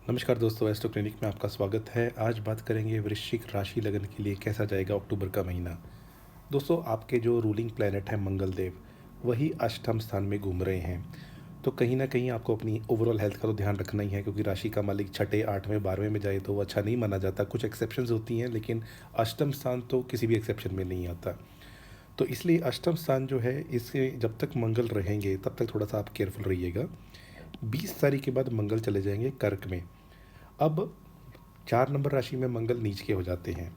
नमस्कार दोस्तों, astro clinic में आपका स्वागत है। आज बात करेंगे वृश्चिक राशि लगन के लिए कैसा जाएगा अक्टूबर का महीना। दोस्तों, आपके जो रूलिंग प्लैनेट है मंगल देव, वही अष्टम स्थान में घूम रहे हैं। तो कहीं ना कहीं आपको अपनी ओवरऑल हेल्थ का तो ध्यान रखना ही है, क्योंकि राशि का मालिक छठे, आठवें, 12वें में जाए तो वो अच्छा नहीं माना जाता। कुछ एक्सेप्शंस होती हैं, लेकिन अष्टम स्थान तो किसी भी एक्सेप्शन में नहीं आता। तो इसलिए अष्टम स्थान जो है, इससे जब तक मंगल रहेंगे तब तक थोड़ा सा आप केयरफुल रहिएगा। 20 तारीख के बाद मंगल चले जाएंगे कर्क में। अब 4 नंबर राशि में मंगल नीच के हो जाते हैं।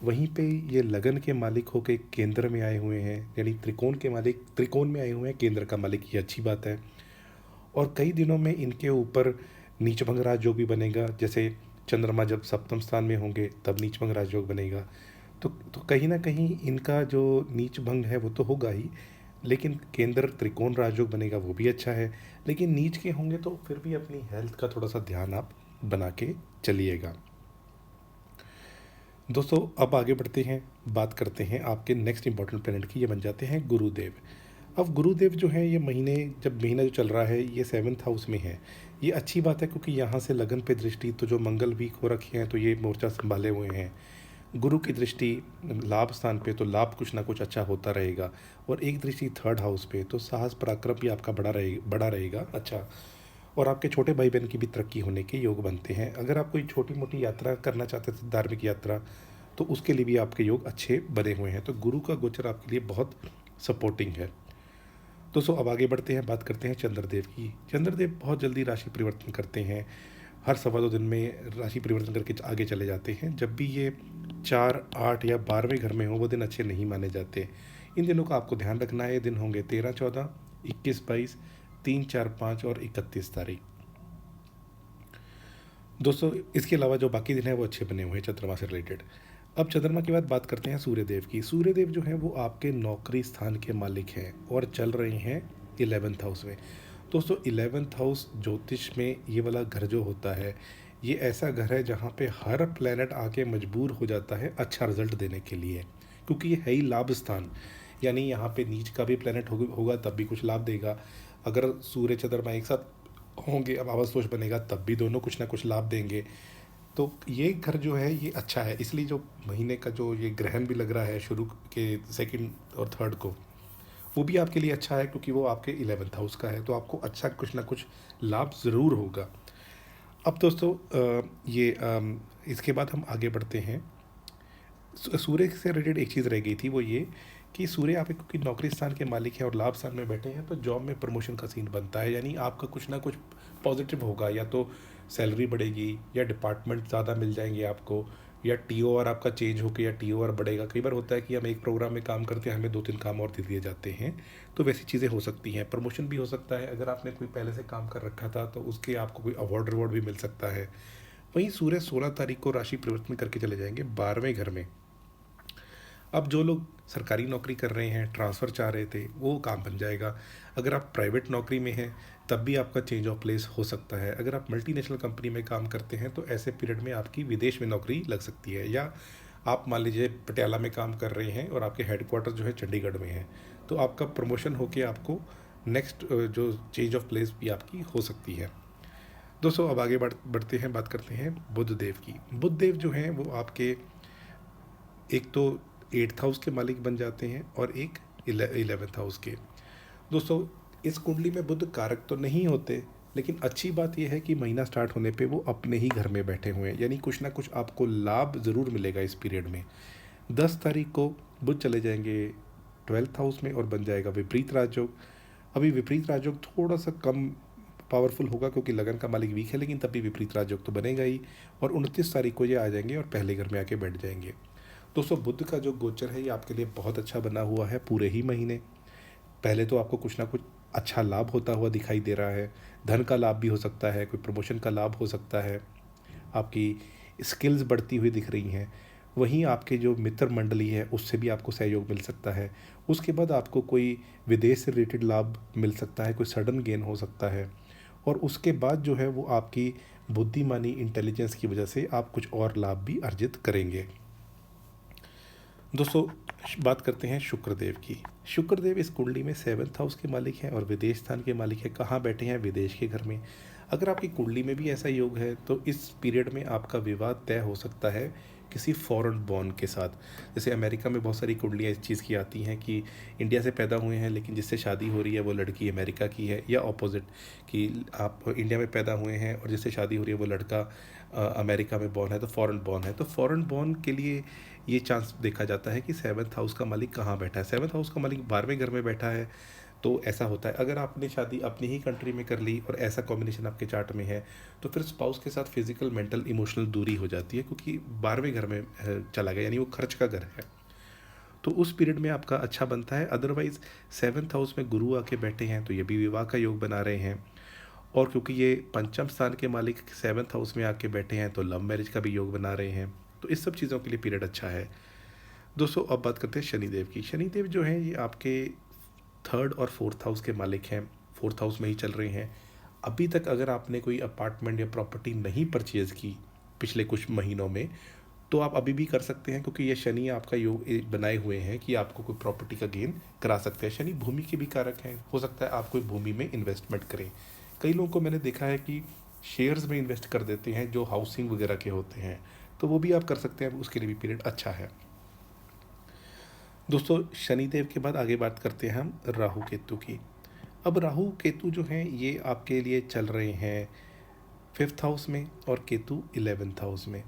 वहीं पे ये लगन के मालिक होके केंद्र में आए हुए हैं, यानी त्रिकोण के मालिक त्रिकोण में आए हुए हैं, केंद्र का मालिक, ये अच्छी बात है। और कई दिनों में इनके ऊपर नीच भंग राजयोग भी बनेगा। जैसे चंद्रमा जब सप्तम स्थान में होंगे तब नीच भंग राजयोग बनेगा। तो कहीं ना कहीं इनका जो नीच भंग है वो तो होगा ही, लेकिन केंद्र त्रिकोण राजयोग बनेगा, वो भी अच्छा है। लेकिन नीच के होंगे तो फिर भी अपनी हेल्थ का थोड़ा सा ध्यान आप बना के चलिएगा। दोस्तों, अब आगे बढ़ते हैं, बात करते हैं आपके नेक्स्ट इंपॉर्टेंट प्लैनेट की। ये बन जाते हैं गुरुदेव। अब गुरुदेव जो है, ये महीना जो चल रहा है ये 7th हाउस में है। ये अच्छी बात है, क्योंकि यहाँ से लगन पे दृष्टि, तो जो मंगल वीक हो रखे हैं तो ये मोर्चा संभाले हुए हैं। गुरु की दृष्टि लाभ स्थान पे, तो लाभ कुछ ना कुछ अच्छा होता रहेगा। और एक दृष्टि 3rd हाउस पे, तो साहस पराक्रम भी आपका बड़ा रहेगा अच्छा। और आपके छोटे भाई बहन की भी तरक्की होने के योग बनते हैं। अगर आप कोई छोटी मोटी यात्रा करना चाहते थे, धार्मिक यात्रा, तो उसके लिए भी आपके योग अच्छे बने हुए हैं। तो गुरु का गोचर आपके लिए बहुत सपोर्टिंग है। दोस्तों, अब आगे बढ़ते हैं, बात करते हैं चंद्रदेव की। चंद्रदेव बहुत जल्दी राशि परिवर्तन करते हैं। हर 2.25 दिन में राशि परिवर्तन करके आगे चले जाते हैं। जब भी ये 4, 8 या 12वें घर में हो, वो दिन अच्छे नहीं माने जाते। इन दिनों का आपको ध्यान रखना है। ये दिन होंगे 13, 14, 21, 22, 3, 4, 5 और 31 तारीख। दोस्तों, इसके अलावा जो बाकी दिन है वो अच्छे बने हुए हैं चंद्रमा से रिलेटेड। अब चंद्रमा की बात करते हैं सूर्यदेव की। सूर्यदेव जो है वो आपके नौकरी स्थान के मालिक हैं और चल रहे हैं 11th हाउस में। दोस्तों, 11th हाउस ज्योतिष में ये वाला घर जो होता है, ये ऐसा घर है जहाँ पे हर प्लेनेट आके मजबूर हो जाता है अच्छा रिजल्ट देने के लिए, क्योंकि ये है ही लाभ स्थान। यानी यहाँ पे नीच का भी प्लेनेट होगा तब भी कुछ लाभ देगा। अगर सूर्य चंद्रमा एक साथ होंगे, अब आवास दोष बनेगा, तब भी दोनों कुछ ना कुछ लाभ देंगे। तो ये घर जो है ये अच्छा है। इसलिए जो महीने का जो ये ग्रहण भी लग रहा है शुरू के 2nd और 3rd को, वो भी आपके लिए अच्छा है, क्योंकि वो आपके 11th हाउस का है। तो आपको अच्छा कुछ ना कुछ लाभ ज़रूर होगा। अब दोस्तों, इसके बाद हम आगे बढ़ते हैं। सूर्य से रिलेटेड एक चीज़ रह गई थी, वो ये कि सूर्य आपके, क्योंकि नौकरी स्थान के मालिक हैं और लाभ स्थान में बैठे हैं, तो जॉब में प्रमोशन का सीन बनता है। यानी आपका कुछ ना कुछ पॉजिटिव होगा, या तो सैलरी बढ़ेगी, या डिपार्टमेंट ज़्यादा मिल जाएंगे आपको, या टीओआर आपका चेंज होकर या टीओआर बढ़ेगा। कई बार होता है कि हम एक प्रोग्राम में काम करते हैं, हमें 2-3 काम और दे दिए जाते हैं। तो वैसी चीज़ें हो सकती हैं। प्रमोशन भी हो सकता है। अगर आपने कोई पहले से काम कर रखा था तो उसके आपको कोई अवार्ड रिवॉर्ड भी मिल सकता है। वहीं सूर्य 16 तारीख को राशि परिवर्तन करके चले जाएंगे 12वें घर में। अब जो लोग सरकारी नौकरी कर रहे हैं, ट्रांसफ़र चाह रहे थे, वो काम बन जाएगा। अगर आप प्राइवेट नौकरी में हैं तब भी आपका चेंज ऑफ प्लेस हो सकता है। अगर आप मल्टीनेशनल कंपनी में काम करते हैं तो ऐसे पीरियड में आपकी विदेश में नौकरी लग सकती है। या आप मान लीजिए पटियाला में काम कर रहे हैं और आपके हेडक्वार्टर जो है चंडीगढ़ में है, तो आपका प्रमोशन होके आपको नेक्स्ट जो चेंज ऑफ प्लेस भी आपकी हो सकती है। दोस्तों, अब आगे बढ़ते हैं, बात करते हैं बुध देव की। बुध देव जो हैं वो आपके एक तो 8th हाउस के मालिक बन जाते हैं और एक 11th हाउस के। दोस्तों, इस कुंडली में बुध कारक तो नहीं होते, लेकिन अच्छी बात यह है कि महीना स्टार्ट होने पे वो अपने ही घर में बैठे हुए हैं। यानी कुछ ना कुछ आपको लाभ ज़रूर मिलेगा इस पीरियड में। 10 तारीख को बुध चले जाएंगे 12th हाउस में और बन जाएगा विपरीत राजयोग। अभी विपरीत राजयोग थोड़ा सा कम पावरफुल होगा, क्योंकि लगन का मालिक वीक है, लेकिन तब भी विपरीत राजयोग तो बनेगा ही। और 29 तारीख को ये आ जाएंगे और पहले घर में आके बैठ जाएंगे। दोस्तों, बुध का जो गोचर है ये आपके लिए बहुत अच्छा बना हुआ है पूरे ही महीने। पहले तो आपको कुछ ना कुछ अच्छा लाभ होता हुआ दिखाई दे रहा है। धन का लाभ भी हो सकता है, कोई प्रमोशन का लाभ हो सकता है, आपकी स्किल्स बढ़ती हुई दिख रही हैं। वहीं आपके जो मित्र मंडली है उससे भी आपको सहयोग मिल सकता है। उसके बाद आपको कोई विदेश से रिलेटेड लाभ मिल सकता है, कोई सडन गेन हो सकता है। और उसके बाद जो है वो आपकी बुद्धिमानी, इंटेलिजेंस की वजह से आप कुछ और लाभ भी अर्जित करेंगे। दोस्तों बात करते हैं शुक्रदेव की। शुक्रदेव इस कुंडली में सेवन्थ हाउस के मालिक हैं और विदेश स्थान के मालिक हैं। कहाँ बैठे हैं? विदेश के घर में। अगर आपकी कुंडली में भी ऐसा योग है तो इस पीरियड में आपका विवाह तय हो सकता है किसी फॉरेन बॉर्न के साथ। जैसे अमेरिका में बहुत सारी कुंडलियाँ इस चीज़ की आती हैं कि इंडिया से पैदा हुए हैं लेकिन जिससे शादी हो रही है वो लड़की अमेरिका की है, या ऑपोजिट कि आप इंडिया में पैदा हुए हैं और जिससे शादी हो रही है वो लड़का अमेरिका में बॉर्न है, तो फॉरेन बॉर्न है। तो फॉरेन बॉर्न के लिए ये चांस देखा जाता है कि सेवन्थ हाउस का मालिक कहाँ बैठा है। सेवन्थ हाउस का मालिक 12वें घर में बैठा है तो ऐसा होता है। अगर आपने शादी अपनी ही कंट्री में कर ली और ऐसा कॉम्बिनेशन आपके चार्ट में है तो फिर स्पाउस के साथ फिजिकल मेंटल इमोशनल दूरी हो जाती है, क्योंकि 12वें घर में चला गया, यानी वो खर्च का घर है। तो उस पीरियड में आपका अच्छा बनता है। अदरवाइज सेवन्थ हाउस में गुरु आके बैठे हैं तो ये भी विवाह का योग बना रहे हैं, और क्योंकि ये पंचम स्थान के मालिक सेवन्थ हाउस में आके बैठे हैं तो लव मैरिज का भी योग बना रहे हैं। तो इस सब चीज़ों के लिए पीरियड अच्छा है। दोस्तों अब बात करते हैं शनिदेव की। शनिदेव जो हैं ये आपके थर्ड और फोर्थ हाउस के मालिक हैं, फोर्थ हाउस में ही चल रहे हैं। अभी तक अगर आपने कोई अपार्टमेंट या प्रॉपर्टी नहीं परचेज़ की पिछले कुछ महीनों में तो आप अभी भी कर सकते हैं, क्योंकि ये शनि आपका योग बनाए हुए हैं कि आपको कोई प्रॉपर्टी का गेन करा सकते हैं। शनि भूमि के भी कारक हैं, हो सकता है आप कोई भूमि में इन्वेस्टमेंट करें। कई लोगों को मैंने देखा है कि शेयर्स में इन्वेस्ट कर देते हैं जो हाउसिंग वगैरह के होते हैं, तो वो भी आप कर सकते हैं, उसके लिए भी पीरियड अच्छा है। दोस्तों शनिदेव के बाद आगे बात करते हैं हम राहु केतु की। अब राहु केतु जो हैं ये आपके लिए चल रहे हैं फिफ्थ हाउस में और केतु 11th हाउस में।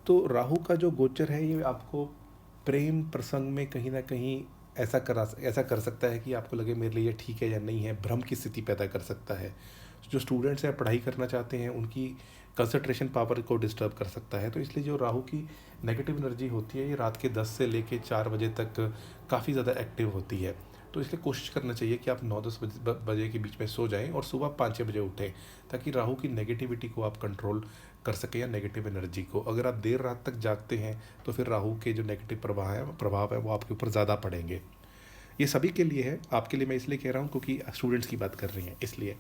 तो राहु का जो गोचर है ये आपको प्रेम प्रसंग में कहीं ना कहीं ऐसा कर सकता है कि आपको लगे मेरे लिए ये ठीक है या नहीं है, भ्रम की स्थिति पैदा कर सकता है। जो स्टूडेंट्स हैं पढ़ाई करना चाहते हैं उनकी कंसंट्रेशन पावर को डिस्टर्ब कर सकता है। तो इसलिए जो राहु की नेगेटिव एनर्जी होती है ये रात के 10 से लेके 4 बजे तक काफ़ी ज़्यादा एक्टिव होती है। तो इसलिए कोशिश करना चाहिए कि आप 9-10 बजे के बीच में सो जाएं और सुबह 5-6 बजे उठें, ताकि राहु की नेगेटिविटी को आप कंट्रोल कर सकें या नेगेटिव एनर्जी को। अगर आप देर रात तक जागते हैं तो फिर राहु के जो नेगेटिव प्रभाव है वो आपके ऊपर ज़्यादा पड़ेंगे। ये सभी के लिए है, आपके लिए मैं इसलिए कह रहा हूँ क्योंकि स्टूडेंट्स की बात कर रही हैं इसलिए।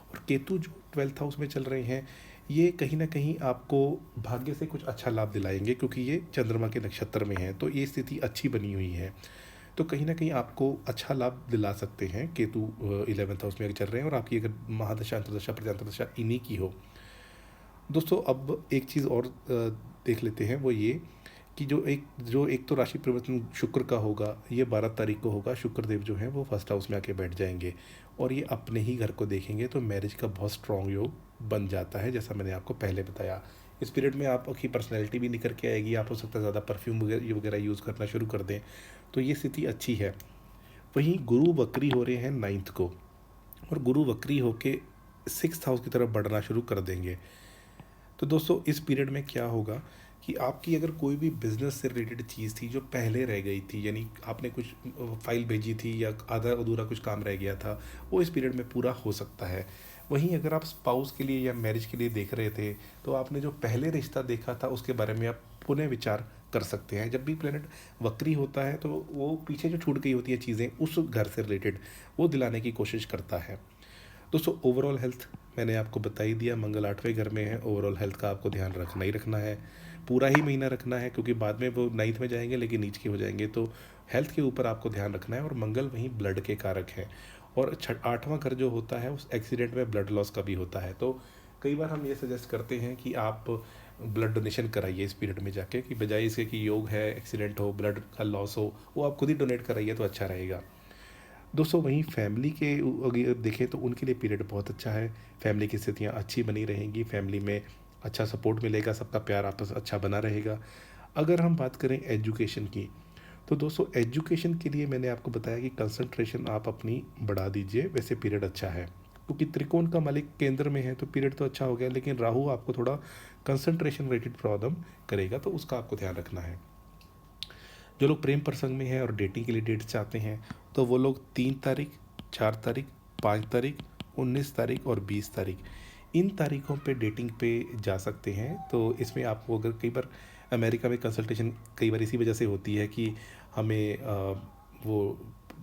और केतु जो 12th हाउस में चल रहे हैं ये कहीं ना कहीं आपको भाग्य से कुछ अच्छा लाभ दिलाएंगे, क्योंकि ये चंद्रमा के नक्षत्र में है तो ये स्थिति अच्छी बनी हुई है। तो कहीं ना कहीं आपको अच्छा लाभ दिला सकते हैं केतु 11th हाउस में अगर चल रहे हैं और आपकी अगर महादशा अंतरदशा प्रजांतरदशा इन्हीं की हो। दोस्तों अब एक चीज़ और देख लेते हैं, वो ये कि जो एक तो राशि परिवर्तन शुक्र का होगा, ये 12 तारीख को होगा। शुक्रदेव जो हैं वो फर्स्ट हाउस में आके बैठ जाएंगे और ये अपने ही घर को देखेंगे, तो मैरिज का बहुत स्ट्रॉन्ग योग बन जाता है, जैसा मैंने आपको पहले बताया। इस पीरियड में आपकी पर्सनैलिटी भी निकल के आएगी, आप हो सकता है ज़्यादा परफ्यूम वगैरह यूज़ करना शुरू कर दें, तो ये स्थिति अच्छी है। वहीं गुरु वक्री हो रहे हैं 9th को, और गुरु वक्री होके 6th हाउस की तरफ बढ़ना शुरू कर देंगे। तो दोस्तों इस पीरियड में क्या होगा कि आपकी अगर कोई भी बिजनेस से रिलेटेड चीज़ थी जो पहले रह गई थी, यानी आपने कुछ फाइल भेजी थी या आधा अधूरा कुछ काम रह गया था, वो इस पीरियड में पूरा हो सकता है। वहीं अगर आप स्पाउस के लिए या मैरिज के लिए देख रहे थे तो आपने जो पहले रिश्ता देखा था उसके बारे में आप पुनः विचार कर सकते हैं। जब भी प्लेनेट वक्री होता है तो वो पीछे जो छूट गई होती है चीज़ें उस घर से रिलेटेड वो दिलाने की कोशिश करता है। दोस्तों ओवरऑल हेल्थ मैंने आपको बता ही दिया, मंगल 8वें घर में है। ओवरऑल हेल्थ का आपको ध्यान रखना ही रखना है, पूरा ही महीना रखना है, क्योंकि बाद में वो 9th में जाएंगे लेकिन नीच के हो जाएंगे। तो हेल्थ के ऊपर आपको ध्यान रखना है। और मंगल वहीं ब्लड के कारक हैं, और 8वां घर जो होता है उस एक्सीडेंट में ब्लड लॉस का भी होता है। तो कई बार हम ये सजेस्ट करते हैं कि आप ब्लड डोनेशन कराइए इस पीरियड में जाके, कि बजाय इसके कि योग है, एक्सीडेंट हो, ब्लड का लॉस हो, वो आप खुद ही डोनेट कराइए तो अच्छा रहेगा। दोस्तों वहीं फैमिली के अगर देखें तो उनके लिए पीरियड बहुत अच्छा है। फैमिली की स्थितियाँ अच्छी बनी रहेंगी, फैमिली में अच्छा सपोर्ट मिलेगा, सबका प्यार आपस अच्छा बना रहेगा। अगर हम बात करें एजुकेशन की, तो दोस्तों एजुकेशन के लिए मैंने आपको बताया कि कंसंट्रेशन आप अपनी बढ़ा दीजिए, वैसे पीरियड अच्छा है। क्योंकि त्रिकोण का मालिक केंद्र में है तो पीरियड तो अच्छा हो गया, लेकिन राहु आपको थोड़ा कंसंट्रेशन रिलेटेड प्रॉब्लम करेगा, तो उसका आपको ध्यान रखना है। जो लोग प्रेम प्रसंग में हैं और डेटिंग के लिए डेट चाहते हैं तो वो लोग 3 तारीख, 4 तारीख, 5 तारीख, 19 तारीख और 20 तारीख, इन तारीखों पे डेटिंग पे जा सकते हैं। तो इसमें आपको अगर कई बार अमेरिका में कंसल्टेशन कई बार इसी वजह से होती है कि हमें वो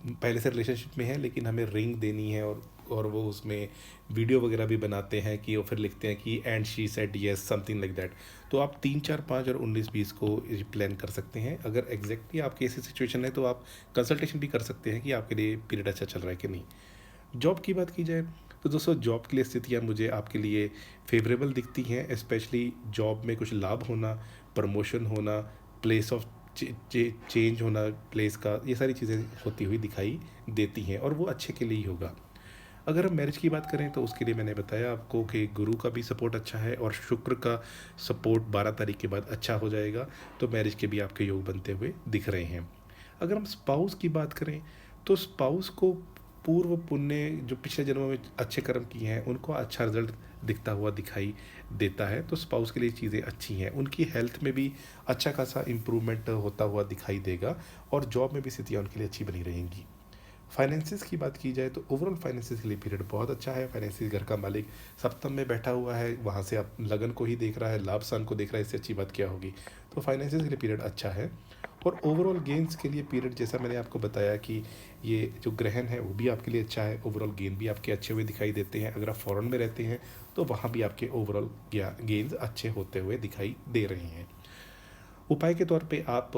पहले से रिलेशनशिप में है लेकिन हमें रिंग देनी है और और वो उसमें वीडियो वगैरह भी बनाते हैं कि वो फिर लिखते हैं कि and she said yes something like that. तो आप 3, 4, 5 और 19, 20 को प्लान कर सकते हैं। अगर एग्जैक्टली आपकी ऐसी सिचुएशन है तो आप कंसल्टेशन भी कर सकते हैं कि आपके लिए पीरियड अच्छा चल रहा है कि नहीं। जॉब की बात की जाए तो दोस्तों जॉब के लिए स्थितियाँ मुझे आपके लिए फेवरेबल दिखती हैं, स्पेशली जॉब में कुछ लाभ होना, प्रमोशन होना, प्लेस ऑफ चेंज होना प्लेस का, ये सारी चीज़ें होती हुई दिखाई देती हैं और वो अच्छे के लिए ही होगा। अगर हम मैरिज की बात करें तो उसके लिए मैंने बताया आपको कि गुरु का भी सपोर्ट अच्छा है और शुक्र का सपोर्ट 12 तारीख के बाद अच्छा हो जाएगा, तो मैरिज के भी आपके योग बनते हुए दिख रहे हैं। अगर हम स्पाउस की बात करें तो स्पाउस को पूर्व पुण्य जो पिछले जन्मों में अच्छे कर्म किए हैं उनको अच्छा रिजल्ट दिखता हुआ दिखाई देता है, तो स्पाउस के लिए चीज़ें अच्छी हैं। उनकी हेल्थ में भी अच्छा खासा इम्प्रूवमेंट होता हुआ दिखाई देगा और जॉब में भी स्थितियाँ उनके लिए अच्छी बनी रहेंगी। फाइनेंसिस की बात की जाए तो ओवरऑल फाइनेंसिस के लिए पीरियड बहुत अच्छा है। फाइनेंसिस घर का मालिक सप्तम में बैठा हुआ है, वहाँ से आप लगन को ही देख रहा है, लाभ सान को देख रहा है, इससे अच्छी बात क्या होगी। तो फाइनेंसिस के लिए पीरियड अच्छा है। और ओवरऑल गेंस के लिए पीरियड जैसा मैंने आपको बताया कि ये जो ग्रहण है वो भी आपके लिए अच्छा है, ओवरऑल गेन भी आपके अच्छे हुए दिखाई देते हैं। अगर आप फॉरेन में रहते हैं तो वहाँ भी आपके ओवरऑल गेन्स अच्छे होते हुए दिखाई दे रहे हैं। उपाय के तौर पे आप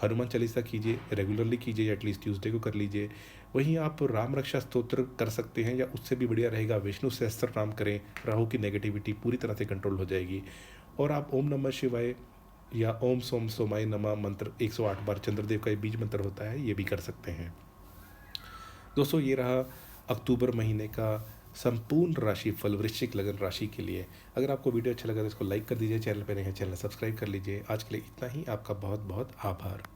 हनुमान चालीसा कीजिए, रेगुलरली कीजिए, या एटलीस्ट ट्यूसडे को कर लीजिए। वहीं आप राम रक्षा स्तोत्र कर सकते हैं, या उससे भी बढ़िया रहेगा विष्णु सहस्त्र नाम करें, राहु की नेगेटिविटी पूरी तरह से कंट्रोल हो जाएगी। और आप ओम नमः शिवाय या ओम सोम सोमाय नमः मंत्र 108 बार, चंद्रदेव का ये बीज मंत्र होता है, ये भी कर सकते हैं। दोस्तों ये रहा अक्टूबर महीने का संपूर्ण राशि फल वृश्चिक लगन राशि के लिए। अगर आपको वीडियो अच्छा लगा तो इसको लाइक कर दीजिए, चैनल पर नए हैं चैनल सब्सक्राइब कर लीजिए। आज के लिए इतना ही, आपका बहुत बहुत आभार।